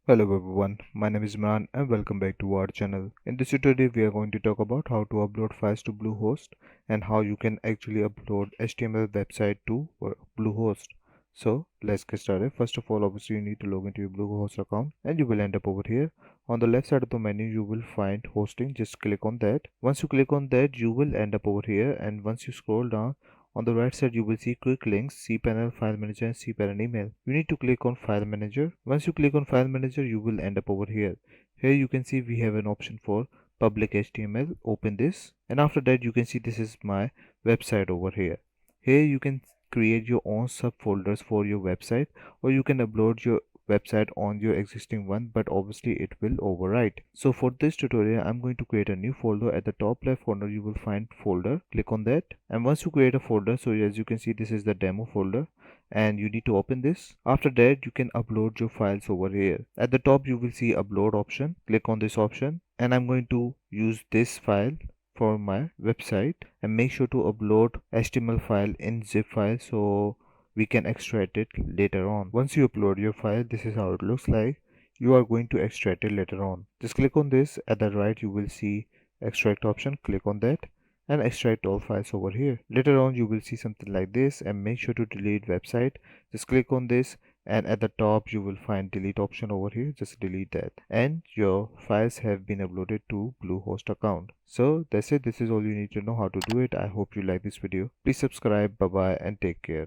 Hello everyone, my name is Imran and welcome back to our channel. In this tutorial we are going to talk about how to upload files to Bluehost and how you can actually upload HTML website to Bluehost. So let's get started. First of all, obviously you need to log into your Bluehost account and you will end up over here. On the left side of the menu you will find hosting, just click on that. Once you click on that you will end up over here, and once you scroll down on the right side, you will see quick links, cPanel, File Manager, and cPanel Email. You need to click on File Manager. Once you click on File Manager, you will end up over here. Here you can see we have an option for public HTML. Open this, and after that, you can see this is my website over here. Here you can create your own subfolders for your website, or you can upload your website on your existing one, but obviously it will overwrite. So for this tutorial I'm going to create a new folder. At the top left corner you will find folder, click on that, and once you create a folder, so as you can see this is the demo folder and you need to open this. After that you can upload your files over here. At the top you will see upload option, click on this option, and I'm going to use this file for my website, and make sure to upload HTML file in zip file so we can extract it later on. Once you upload your file, this is how it looks like. You are going to extract it later on. Just click on this. At the right you will see extract option, click on that and extract all files over here. Later on you will see something like this, and make sure to delete website. Just click on this, and at the top you will find delete option over here. Just delete that and your files have been uploaded to Bluehost account. So that's it. This is all you need to know how to do it. I hope you like this video. Please subscribe. Bye bye and take care.